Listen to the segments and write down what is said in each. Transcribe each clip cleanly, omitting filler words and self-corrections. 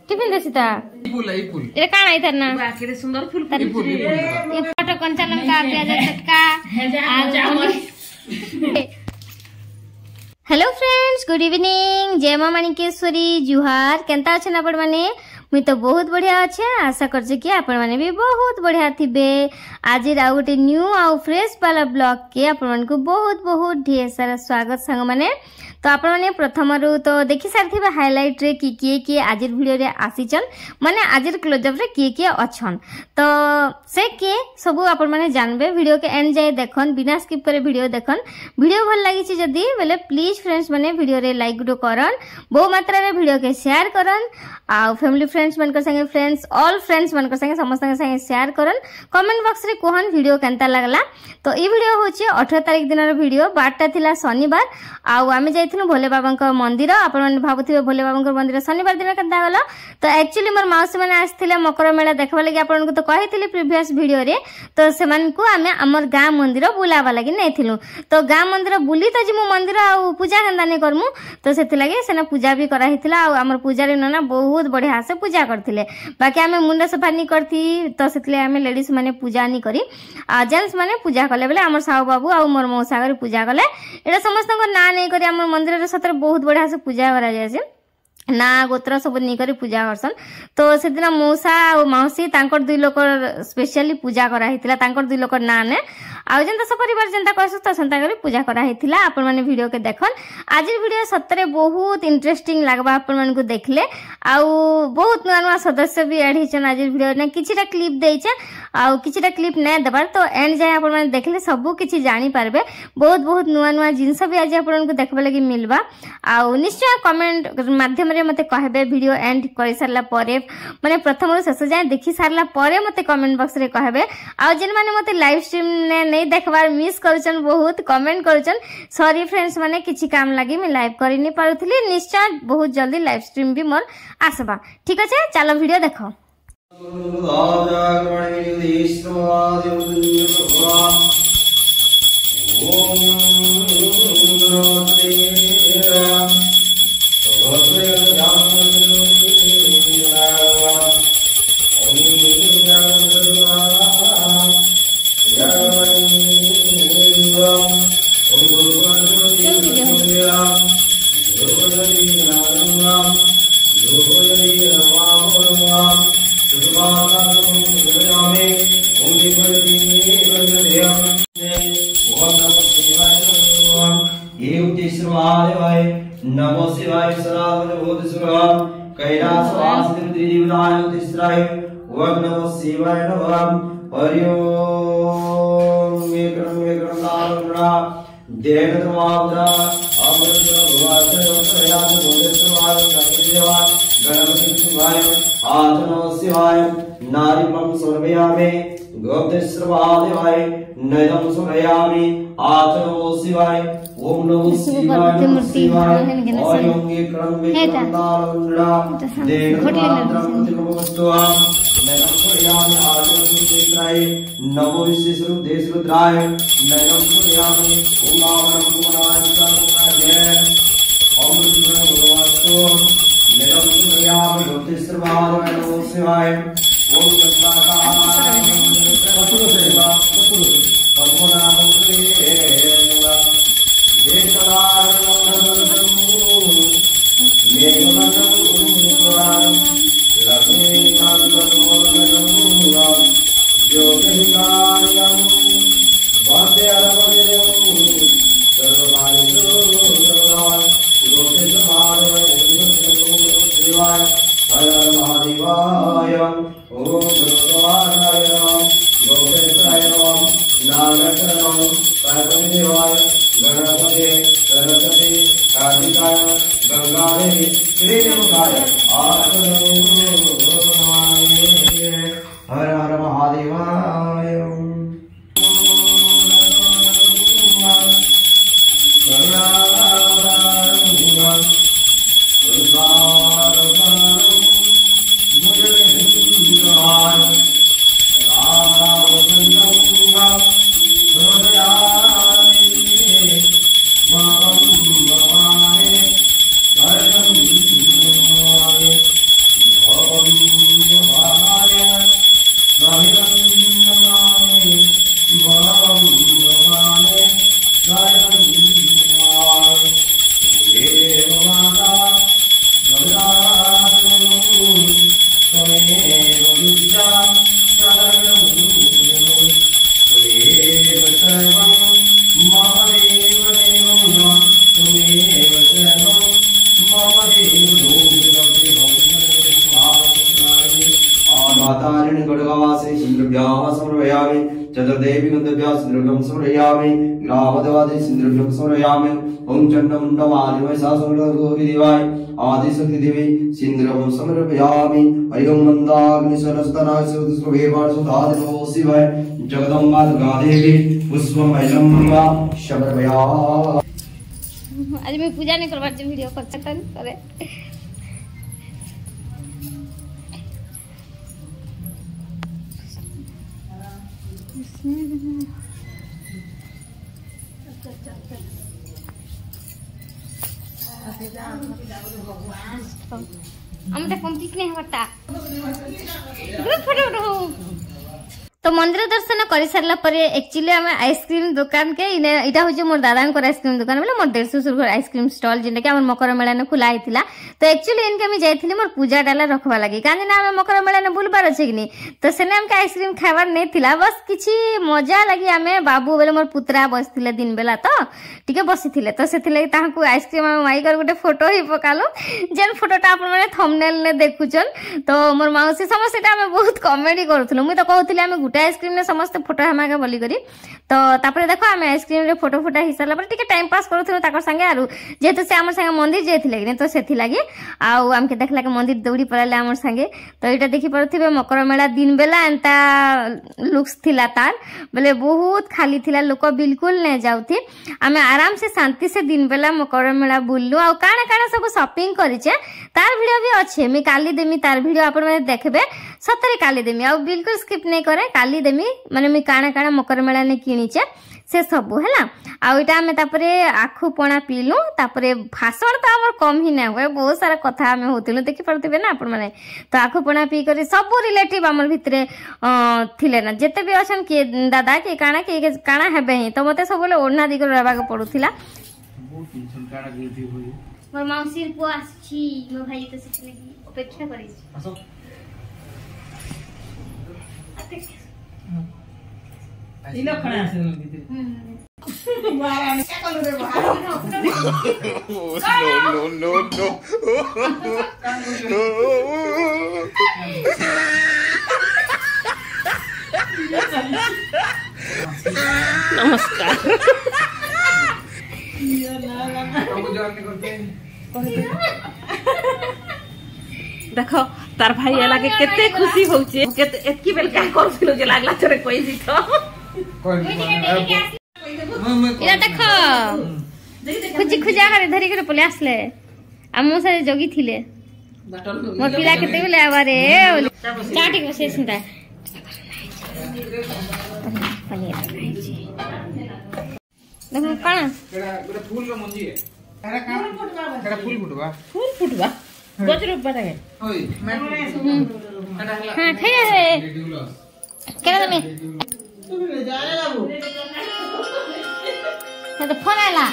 Tiffin Sita ये काना इधर ना आखिर सुंदर फूल ये फोटो कंचा लंका प्याज चटका। हेलो फ्रेंड्स, गुड इवनिंग, जय मां माणिकेश्वरी, जुहार। केंता अच्छे आपण माने? मुई तो बहुत बढ़िया अच्छे। आशा करछे कि आपण माने भी बहुत बढ़िया थिबे। आज राउ गोटे न्यू आउ फ्रेश वाला ब्लॉग के आपण मानकु बहुत बहुत ढेर सारा स्वागत संग माने। तो आपण माने प्रथम रु तो देखि सारथिबे हाइलाइट रे किए आज वीडियो रे आसीचन, माने आज क्लोजअप रे किए अछन। तो से के सब आपण माने जानबे। वीडियो के एंड जाए देखन, बिना स्किप करे वीडियो देखन। वीडियो भल लागि छि जदी बेले प्लीज फ्रेंड्स माने वीडियो रे लाइक गुडो करन, बहु मात्रा रे वीडियो के शेयर करन, आ फैमिली फ्रेंड्स मन को संगे फ्रेंड्स ऑल फ्रेंड्स मन को संगे समस्त के संगे शेयर करन। कमेंट बॉक्स रे कोहन वीडियो केनता लागला। तो ई वीडियो होची 18 तारिख दिन रो वीडियो। बारटा थिला शनिवार, आ आमे जाइथिनु भोले बाबा को मंदिर। आपण माने भाबुथिबे भोले बाबा को मंदिर शनिवार दिन केनता गला। तो एक्चुअली मोर माउसी माने आस्थिले मकर मेला देखबा लागि। आपण को तो कहिथिले प्रीवियस वीडियो रे। तो सेमान को आमे हमर गां मंदिर बुलावा लागि नेथिलु। तो गां मंदिर बुली त जिमु मंदिर आ पूजा केनता नै करमु। तो सेति लागि सेना पूजा भी करा हितला। आ हमर पूजारी नना बहुत बढ़िया से पूजा करथिले। बाकी आमे मुंडा सफा नि करथी। तो सेतले आमे लेडीज माने पूजा नि करी, आ जेंट्स माने पूजा करले बेले हमर साहू बाबू आ मोर मौसा पूजा करले। एटा समस्त को ना नै करी हमर मंदिर रे सतर बहुत बढ़िया से पूजा करा जाय से ना गोत्र सब नहीं करी पूजा करसन। तो से दिन मौसा और मौसी तांकर दुई लोक स्पेशली पूजा करा हितला। तांकर दुई लोक ना ने आ जेंता सब परिवार जेंता कहसु त सेंता करी पूजा करा हितला। आपण माने वीडियो के देखन। आज वीडियो सतरे बहुत इंटरेस्टिंग लागबा आपण माने को देखले। आ बहुत नुआ नुआ सदस्य भी ऐड हिचन आज वीडियो ने। किछिटा क्लिप देइछे आ किछिटा क्लिप नै दबार। तो एंड जाय आपण माने देखले सब किछि जानि पारबे। बहुत बहुत नुआ नुआ जिंस भी आज आपण को देखबा लागि मिलबा। आ निश्चय कमेंट माध्यम मते कहबे। वीडियो एंड कर सारला परे माने प्रथम शेष जाए देखि सारला परे मते कमेंट बॉक्स रे कहबे। आ जेन माने मते लाइव स्ट्रीम ने नै देखबार मिस करछन, बहुत कमेंट करछन। सॉरी फ्रेंड्स, माने किछि काम लागि मैं लाइव करि नै पारुथली। निश्चय बहुत जल्दी लाइव स्ट्रीम भी मोर आसबा। ठीक अछि, चलो वीडियो देखो। नमो शिवाय सनातन बोध सुराम कैलास वासिन त्रिजीवनाय तिस्राय ओम नमो शिवाय नमः। हरि ओम एकम नामना देव धर्मावरा अमृत भवाचर प्रयास बोध सुराय नमः गणपति शिवाय आत्मो शिवाय नारिपम समर्पयामि गोप्तेश्वराय नयनम समर्पयामि आत्मो शिवाय ओम नमो शिवाय नमः शिवाय ओम एकम वेदांतरा देवनात्रमस्तुवा नयनम समर्पयामि आत्मो शिवाय नमो विश्वेश्वरुद्राय नयनम समर्पयामि ओम नामं कुमाराय ओम भगवतो नयनम समर्पयामि गोप्तेश्वराय नमो शिवाय ओम सत्ताकाय हर हर महादेवाय। सिंद्रभ्यं समर्पयामि ग्रामदेवादि सिंद्रभ्यं समर्पयामि ओम चंडमुंडमादिमय सासुरगोविदेवाय आदिशक्ति देवी सिंद्रभ्यं समर्पयामि हरिओम मंदाग्नि सरस्तनाय सुवेवार सुधादिनो शिवाय जगदम्बा दुर्गा देवी पुष्पमयं समर्पयामि। आज मैं पूजा नहीं करवार जे वीडियो करता करे हम तो कंप्लीट नहीं होता फोटो तो मंदिर दर्शन कर सारा पर एक्चुअली आम आइसक्रीम दुकान के इटा हूँ मोर दादा आइसक्रीम दुकान बोले मोर देर ससुर आइसक्रीम स्टॉल जिनटा कि मकर मेला ने खुला होता तो एक्चुअली इनके मुझे जाइए मोर पूजा डाला रखवा लगी कहीं आम मकर मेला ने बुलबार अच्छे कि नहीं तो सेने आमके आइसक्रीम खाबार नहीं थिला बस किसी मजा लगी आम बाबू बोले मोर पुतरा बसते दिन बेला तो टिके बसी तो से आइसक्रीम आम माइकर गोटे फोटो ही पकालु जेन फोटोटा आपने थंबनेल ने देखुचन तो मोर मौसी समस्त बहुत कमेडी करूँ मुझे तो कहती आम गोटे आइसक्रीम ने समस्त फोटो हमारे बोली करी तो तापर देखो आम आइसक्रीम रे फोटो फोटा हो सारा टिके टाइम पास करूँ संगे आरु जेहेतु से आम संगे मंदिर जाइए कि तो से लगे आमके देखला के मंदिर दौड़ी पड़ाले आम संगे तो यहाँ देखी पारे मकर मेला दिन बेला एंता लुक्स थिला तार बोले बहुत खाली थिला लोक बिल्कुल नहीं जाऊथी आम आराम से शांति से दिन बेला मकर मेला बुललु आ काଣା काଣା सब शॉपिंग करिचे तार वीडियो भी अच्छे मुझे काली देमी तार वीडियो आपण माने देखबे सतरे काली देमी आ बिल्कुल स्किप नहीं करे काली देमी माने मुझे काଣା काଣା मकर मेला ने किनीचे से सबू है आईटा आम आखु पणा पीलु भाषण तो आम कम ही ना हुए बहुत सारा कथा आम होलु देखी पारे ना आपण मैंने तो आखु पणा पी कर सब रिलेटिव आम भितर थिले ना जिते भी अच्छा किए दादा किए काଣା किए काଣା हेबे ही तो मत सब ओढ़ना दिग रहा पड़ूला मोर मौसी पु आसी मो भाई तो से अपेक्षा कर नमस्कार देख तार भाई लगे केते खुशी होचे केते एतकी बेल का करथिलो जे लागला तोरे कोई दी तो इरा देखो खुजी खुजा करे धरी करे पले आसले आमो सारे जगी थिले मोर पिला केते बेले आवारे चाटी को से सुनता देखो काना केड़ा फूल रो मंजी है केड़ा फूल फुटवा गजरो पटाके ओय हां खाया है केड़ा में जाएगा वो तो फोन आला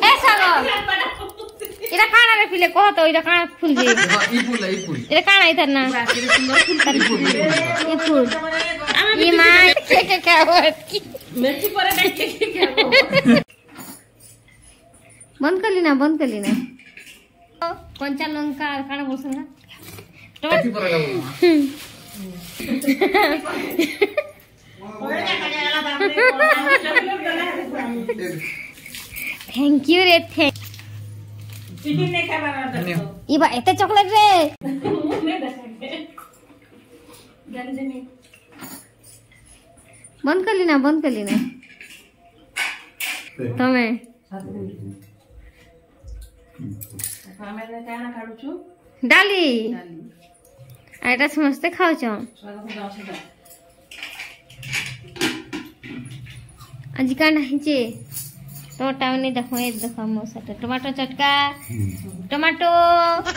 ऐसा गो इरा काना रे फिले कह तो इरा काना फूल दे ई फूल इरा काना इधर ना ये फूल ये मां के क्या होत की मेथी पर देख के बंद कर लेना कंचा लंका काना बोलसंगा मेथी पर लगा थैंक यू रे थैंक टिफिन नहीं खाना ये बा एते चॉकलेट रे बंद कर लेना तमें डाली एटा समस्ते खाऊच आज का नहीं टमाटा नहीं देखो ये देखो मोसा टमाटो चटका टमाटो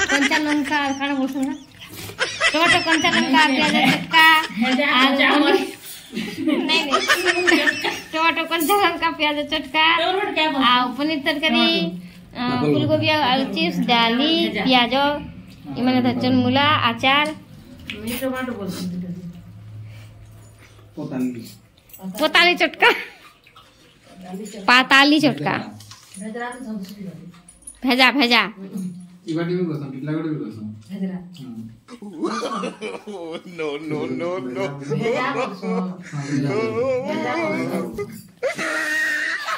कंचा लंका काना बोलसंगा टमाटो कंचा लंका प्याज चटका नहीं टमाटो कंचा लंका प्याज चटका आ पनीर तरकारी फूलगोभी आलू चिप्स डाली प्याज इमाने धचन मूला आचार पोताली चटका पाताली चटका भेजा इबाटी भी कसम पिटला गड भी कसम हेदरा No, no, no, no.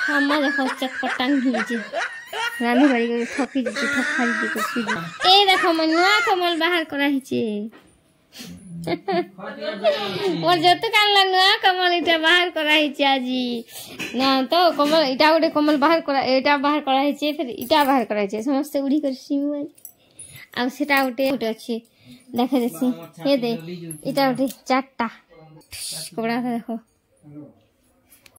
हमार देखो चटपटांग हिजे रानी बड़ी के थकी जी थकाली जी को सुजी ए देखो मनुआ कमल बाहर करा हिचे और जत कानला नुआ कमल इटा बाहर करा हिचे आजी ना तो कमल इटा गोटे कमल बाहर करा एटा बाहर करा हिचे फिर इटा बाहर करा हिचे समस्त उड़ी कर सिमु आ सेटा गोटे अछि देखा देसी ये दे इटा गोटे चारटा कपड़ा देखो